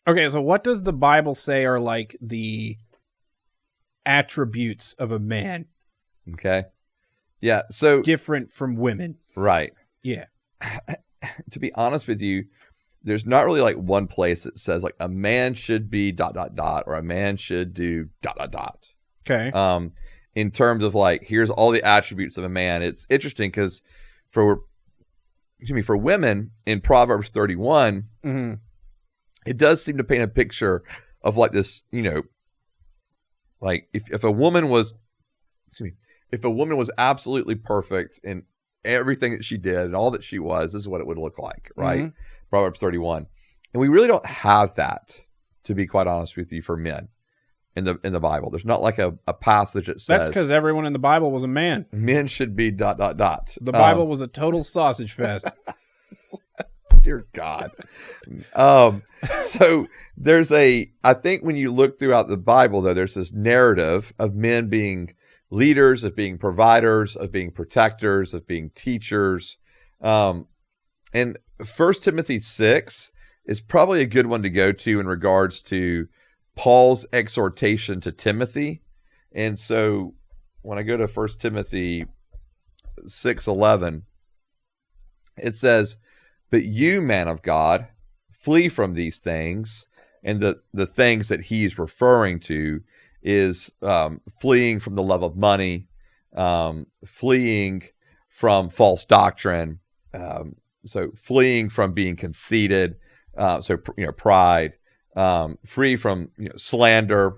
Okay, so what does the Bible say are like the attributes of a man Okay. Yeah. So, different from women? right. Yeah. To be honest with you, there's not really like one place that says like a man should be ... or a man should do ... Okay. In terms of like, here's all the attributes of a man. It's interesting because for women in Proverbs 31, Mm-hmm. it does seem to paint a picture of like this, like if a woman was, if a woman was absolutely perfect in everything that she did and all that she was, this is what it would look like, right? Mm-hmm. Proverbs 31. And we really don't have that, to be quite honest with you, for men in the Bible. There's not like a passage that says That's because everyone in the Bible was a man. men should be ... The Bible was a total sausage fest. Dear God. So there's I think when you look throughout the Bible, though, there's this narrative of men being leaders, of being providers, of being protectors, of being teachers. And 1 Timothy 6 is probably a good one to go to in regards to Paul's exhortation to Timothy. And so when I go to 1 Timothy 6:11, it says, "But you, man of God, flee from these things." And the things that he's referring to is fleeing from the love of money, fleeing from false doctrine, so fleeing from being conceited, pride, free from slander,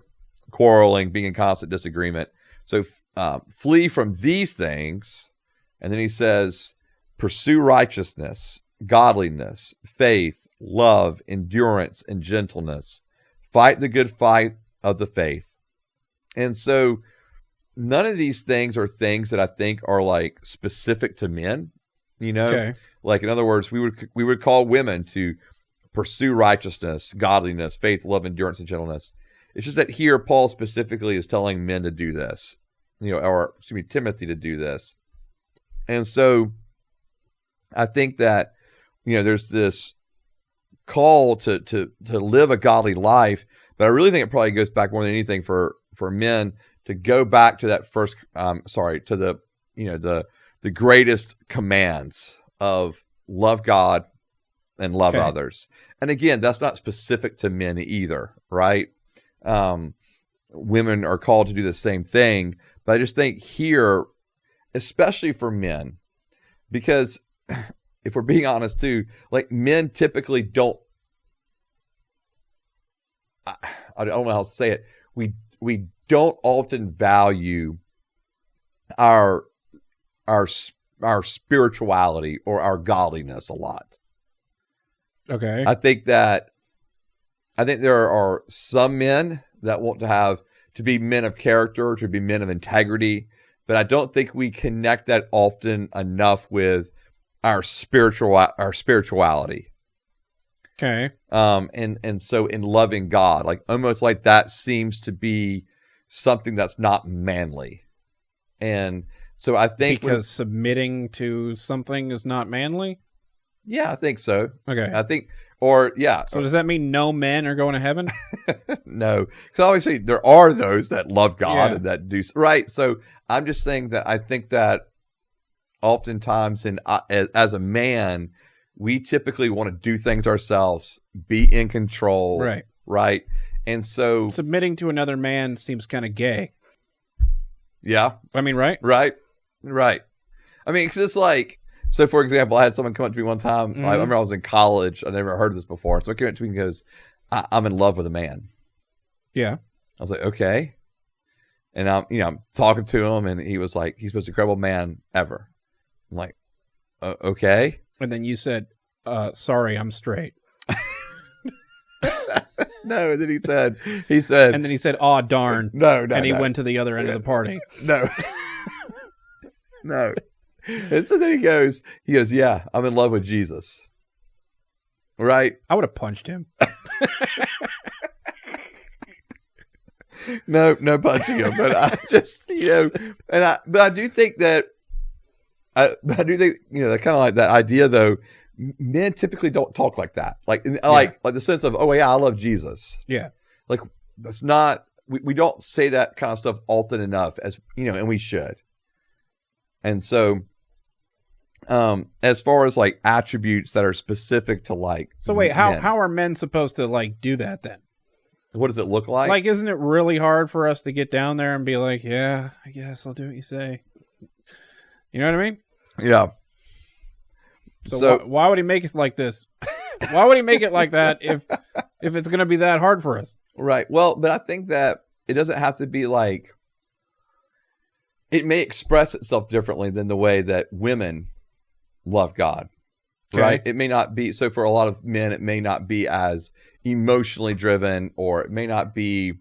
quarreling, being in constant disagreement. So flee from these things. And then he says, pursue righteousness, godliness, faith, love, endurance, and gentleness. Fight the good fight of the faith. And so none of these things are things that I think are like specific to men, Okay. Like in other words, we would call women to pursue righteousness, godliness, faith, love, endurance, and gentleness. It's just that here Paul specifically is telling men to do this, Timothy to do this. And so I think that, there's this call to live a godly life, but I really think it probably goes back more than anything for men to go back to that first, to the greatest commands of love God and love others. And again, that's not specific to men either, right? Women are called to do the same thing, but I just think here, especially for men, because if we're being honest too, like men typically don't, I don't know how to say it. We don't often value our spirituality or our godliness a lot. Okay. I think there are some men that want to be men of character, to be men of integrity, but I don't think we connect that often enough with our spirituality. Okay. And so in loving God, like almost like that seems to be something that's not manly. And so I think because submitting to something is not manly? Yeah, I think so. Okay. I think, or yeah. So does that mean no men are going to heaven? No, because obviously there are those that love God and that do right. So I'm just saying that I think that oftentimes, as a man, we typically want to do things ourselves, be in control, right, and so submitting to another man seems kind of gay. Yeah, I mean, right. I mean, it's just like. So, for example, I had someone come up to me one time. I remember I was in college. I never heard of this before. So, he came up to me and goes, I'm in love with a man. Yeah. I was like, okay. And I'm talking to him, and he was like, he's the most incredible man ever. I'm like, okay. And then you said, sorry, I'm straight. No, and then he said. And then he said, aw, darn. No. And he went to the other end of the party. No. No. And so then he goes, yeah, I'm in love with Jesus. Right? I would have punched him. No punching him. But I just, but I do think that, that kind of like that idea though, men typically don't talk like that. Like the sense of, oh yeah, I love Jesus. Yeah. Like that's not, we don't say that kind of stuff often enough, as and we should. And so, as far as like attributes that are specific to like, so wait, how are men supposed to like do that then? What does it look like? Like, isn't it really hard for us to get down there and be like, yeah, I guess I'll do what you say? You know what I mean? Yeah. So why would he make it like this? Why would he make it like that if it's going to be that hard for us? Right. Well, but I think that it doesn't have to be like, it may express itself differently than the way that women love God. Okay. Right. It may not be. So for a lot of men, it may not be as emotionally driven, or it may not be,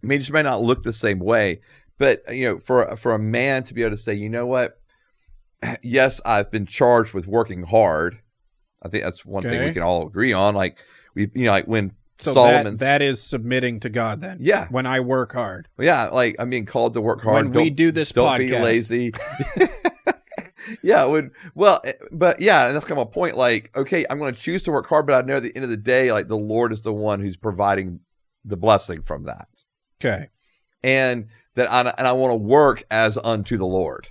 just may not look the same way. But, for a man to be able to say, you know what? Yes, I've been charged with working hard. I think that's one thing we can all agree on. Like like when Solomon's, that is submitting to God then. Yeah. When I work hard. Yeah. Like I'm being called to work hard. When we do this don't podcast. Don't be lazy. Yeah. But yeah. And that's kind of a point. Like, okay, I'm going to choose to work hard, but I know at the end of the day, like the Lord is the one who's providing the blessing from that. Okay. And that I want to work as unto the Lord.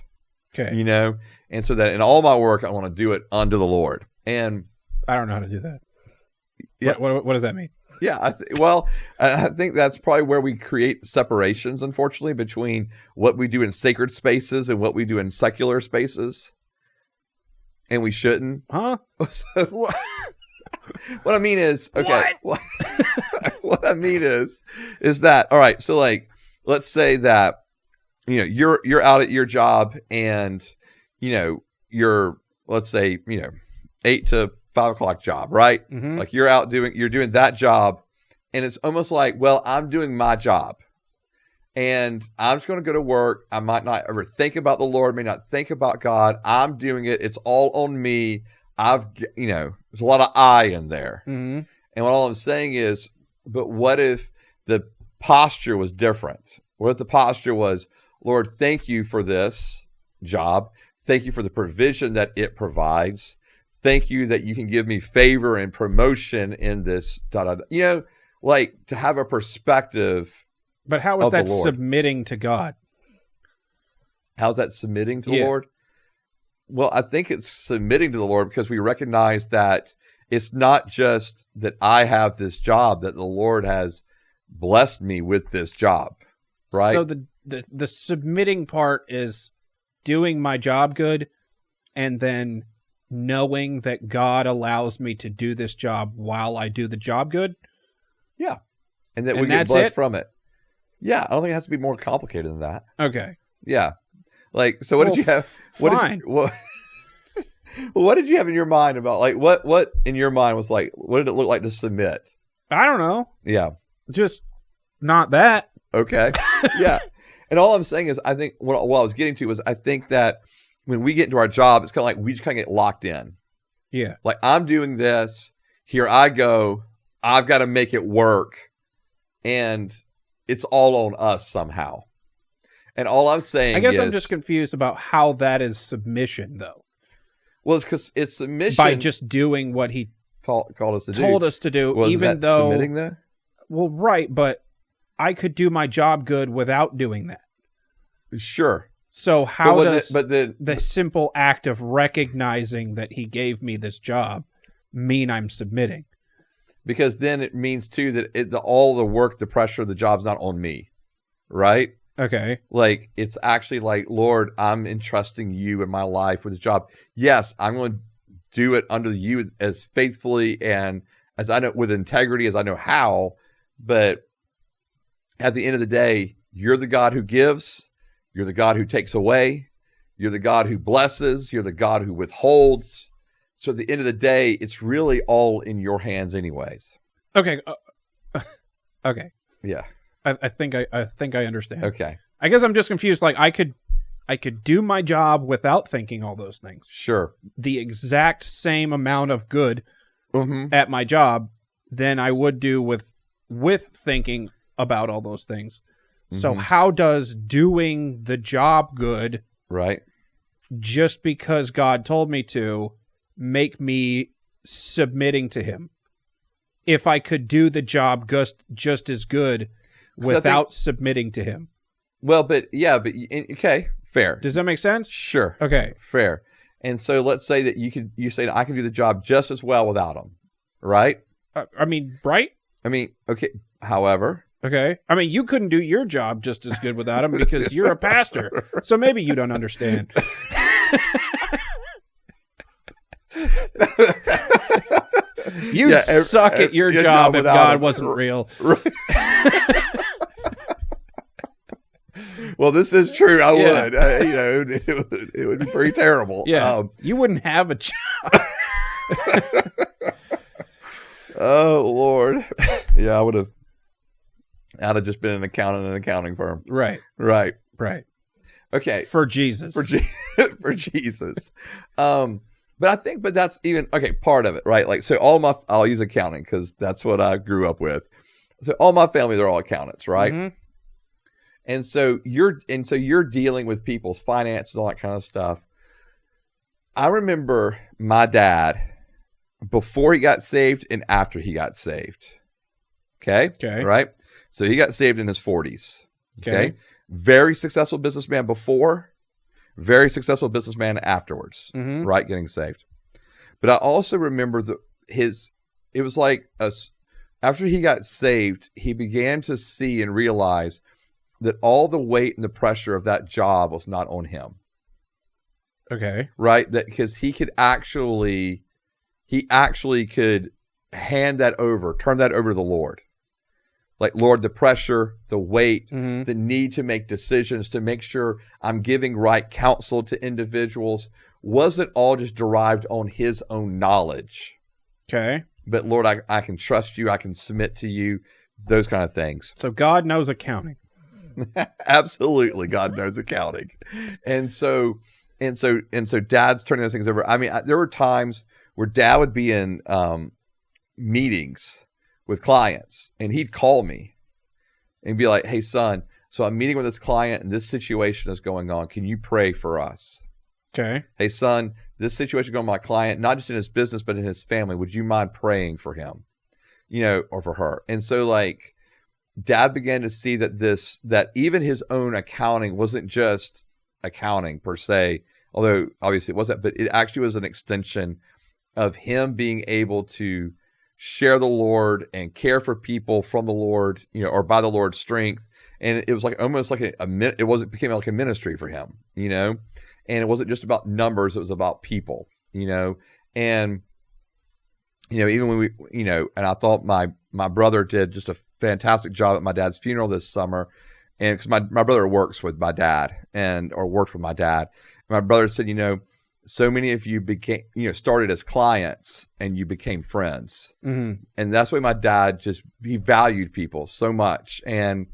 Okay. And so that in all my work, I want to do it unto the Lord. And I don't know how to do that. Yeah. What does that mean? Yeah. I think that's probably where we create separations, unfortunately, between what we do in sacred spaces and what we do in secular spaces. And we shouldn't. Huh? So, what I mean is, okay. What I mean is that, all right. So like, let's say that, you're out at your job and, you're, let's say, 8 to 5 o'clock job, right? Mm-hmm. Like you're doing that job, and it's almost like, well, I'm doing my job and I'm just going to go to work. I might not ever think about the Lord, may not think about God. I'm doing it. It's all on me. There's a lot of I in there. Mm-hmm. And all I'm saying is, but what if the posture was different? What if the posture was, Lord, thank you for this job. Thank you for the provision that it provides. Thank you that you can give me favor and promotion in this, like to have a perspective. But how is that submitting to God? How's that submitting to the Lord? Well, I think it's submitting to the Lord because we recognize that it's not just that I have this job, that the Lord has blessed me with this job, right? So the submitting part is doing my job good, and then knowing that God allows me to do this job while I do the job good. Yeah. And that we get blessed from it. Yeah. I don't think it has to be more complicated than that. Okay. Yeah. Like, so what did you have? Fine. What did you have in your mind about, like, what in your mind was like, what did it look like to submit? I don't know. Yeah. Just not that. Okay. Yeah. And all I'm saying is, I think what I was getting to was, I think that when we get into our job, it's kind of like we just kind of get locked in. Yeah. Like, I'm doing this. Here I go. I've got to make it work. And it's all on us somehow. And all I'm saying I guess I'm just confused about how that is submission, though. Well, it's because it's submission. By just doing what he told us to do. Well, even though submitting though? Well, right, but I could do my job good without doing that. Sure. So how does the simple act of recognizing that he gave me this job mean I'm submitting? Because then it means, too, that all the work, the pressure of the job's not on me, right? Okay. Like, it's actually like, Lord, I'm entrusting you in my life with this job. Yes, I'm going to do it under you as faithfully and as I know, with integrity as I know how. But at the end of the day, you're the God who gives. You're the God who takes away. You're the God who blesses. You're the God who withholds. So at the end of the day, it's really all in your hands anyways. Okay. Okay. Yeah. I think I understand. Okay. I guess I'm just confused. Like, I could do my job without thinking all those things. Sure. The exact same amount of good at my job than I would do with thinking about all those things. So how does doing the job good, right, just because God told me to, make me submitting to him if I could do the job just as good without submitting to him. Well, okay, fair. Does that make sense? Sure. Okay. Fair. And so let's say that you say I can do the job just as well without him, right? Right? Okay. However, okay. You couldn't do your job just as good without him because you're a pastor. So maybe you don't understand. You'd suck at your job if God wasn't real. Right. Well, this is true. I would. It would be pretty terrible. Yeah. You wouldn't have a job. Oh, Lord. Yeah, I'd have just been an accountant in an accounting firm. Right. Okay. For Jesus. For Jesus. But that's even, okay, part of it, right? Like, so I'll use accounting because that's what I grew up with. So all my family, they're all accountants, right? Mm-hmm. And so you're dealing with people's finances, all that kind of stuff. I remember my dad before he got saved and after he got saved. Okay. Right. So he got saved in his 40s. Okay. Very successful businessman before, very successful businessman afterwards, right? Getting saved. But I also remember it was like after he got saved, he began to see and realize that all the weight and the pressure of that job was not on him. Okay. Right? That because he actually could hand that over, turn that over to the Lord. Like, Lord, the pressure, the weight, the need to make decisions, to make sure I'm giving right counsel to individuals, wasn't all just derived on his own knowledge. Okay. But Lord, I can trust you. I can submit to you. Those kind of things. So God knows accounting. Absolutely, God knows accounting, and so Dad's turning those things over. There were times where Dad would be in meetings with clients, and he'd call me and be like, "Hey, son, so I'm meeting with this client, and this situation is going on. Can you pray for us?" Okay. "Hey, son, this situation going on with my client, not just in his business but in his family. Would you mind praying for him, or for her?" And so, like, Dad began to see that even his own accounting wasn't just accounting per se, although obviously it wasn't, but it actually was an extension of him being able to share the Lord and care for people from the Lord, or by the Lord's strength. And it was like almost like became like a ministry for him, and it wasn't just about numbers. It was about people, and, even when we, and I thought my brother did just a fantastic job at my dad's funeral this summer. And because my brother works with my dad or worked with my dad. And my brother said, so many of you became, started as clients and you became friends. Mm-hmm. And that's why my dad he valued people so much. And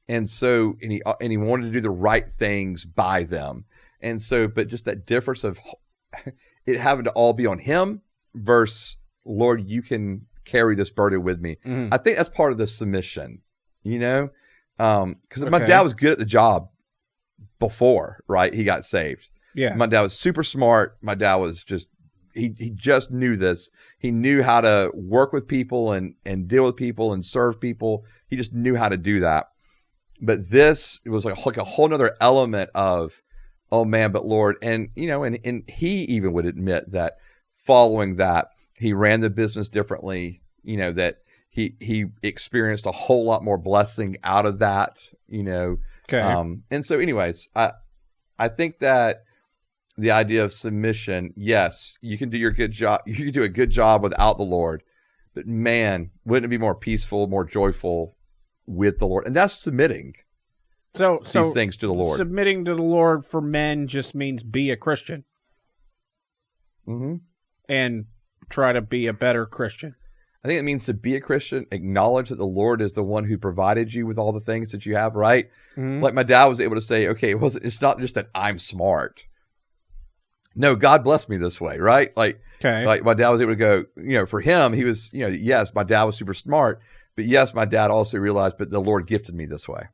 he wanted to do the right things by them. And so, but just that difference of it having to all be on him versus, Lord, you can carry this burden with me. Mm-hmm. I think that's part of the submission, because my dad was good at the job before, right? He got saved. Yeah. My dad was super smart. My dad was he just knew this. He knew how to work with people and deal with people and serve people. He just knew how to do that. But it was like a whole nother element of, oh man, but Lord, and he even would admit that following that, he ran the business differently, that he experienced a whole lot more blessing out of that, Okay. And so anyways, I think that the idea of submission, yes, you can do your good job. You can do a good job without the Lord, but man, wouldn't it be more peaceful, more joyful with the Lord? And that's submitting these things to the Lord. Submitting to the Lord for men just means be a Christian. Mm-hmm. And try to be a better Christian. I think it means to be a Christian, acknowledge that the Lord is the one who provided you with all the things that you have, right? Mm-hmm. Like my dad was able to say, okay, it's not just that I'm smart. No, God blessed me this way, right? Like my dad was able to go, for him, he was, yes, my dad was super smart, but yes, my dad also realized, but the Lord gifted me this way.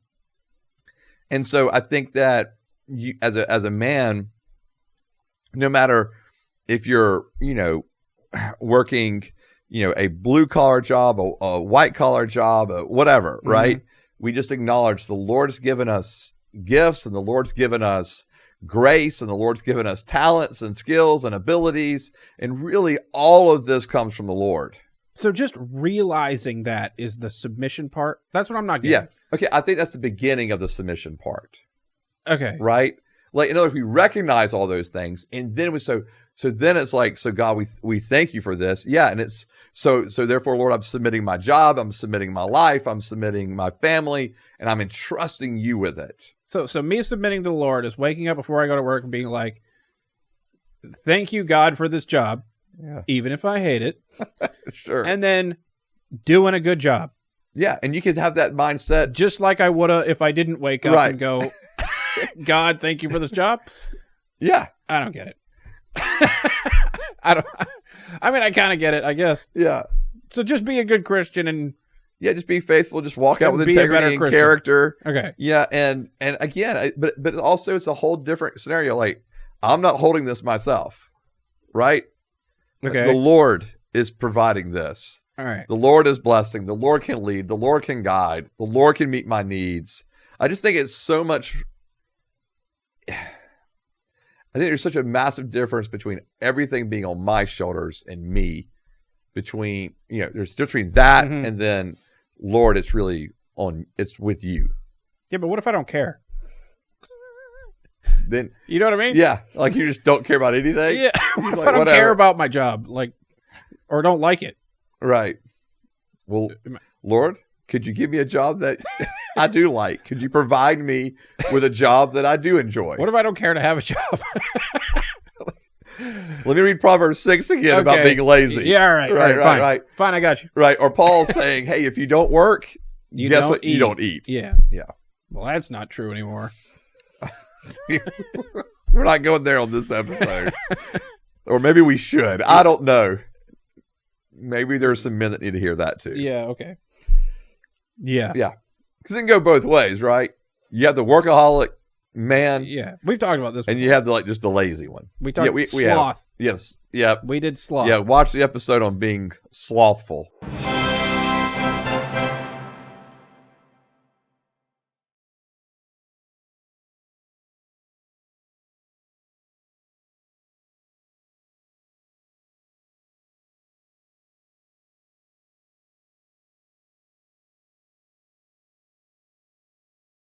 And so I think that you, as a man, no matter if you're, working, a blue collar job, a white collar job, whatever, right? We just acknowledge the Lord's given us gifts, and the Lord's given us grace, and the Lord's given us talents and skills and abilities. And really all of this comes from the Lord. So just realizing that is the submission part. That's what I'm not getting. Yeah. Okay. I think that's the beginning of the submission part. Okay. Right. Like, in other words, we recognize all those things, and then so then it's like, so God, we thank you for this. Yeah. And it's so therefore, Lord, I'm submitting my job, I'm submitting my life, I'm submitting my family, and I'm entrusting you with it. So me submitting to the Lord is waking up before I go to work and being like, thank you, God, for this job, even if I hate it. Sure. And then doing a good job. Yeah. And you can have that mindset. Just like I would have if I didn't wake up and go, God, thank you for this job. Yeah. I don't get it. I kind of get it, I guess. Yeah. So just be a good Christian and just be faithful. Just walk out with integrity and Christian character. Okay. Yeah. And again, but also it's a whole different scenario. Like, I'm not holding this myself, right? Okay. The Lord is providing this. All right. The Lord is blessing. The Lord can lead. The Lord can guide. The Lord can meet my needs. I just think it's so much. I think there's such a massive difference between everything being on my shoulders and me. There's a difference between that and then, Lord, it's with you. Yeah, but what if I don't care? Then you know what I mean? Yeah, like you just don't care about anything. Yeah, what if I don't care about my job, or don't like it? Right. Well, Lord, could you give me a job that I do like? Could you provide me with a job that I do enjoy? What if I don't care to have a job? Let me read Proverbs 6 again about being lazy. Yeah, all right. Right. Fine, I got you. Right. Or Paul saying, hey, if you don't work, guess what? Eat. You don't eat. Yeah. Yeah. Well, that's not true anymore. We're not going there on this episode. Or maybe we should. I don't know. Maybe there's some men that need to hear that too. Yeah, okay. Yeah. Yeah. Because it can go both ways, right? You have the workaholic man. Yeah. We've talked about this before. And you have just the lazy one. We talked sloth. Yes. Yeah. We did sloth. Yeah. Watch the episode on being slothful.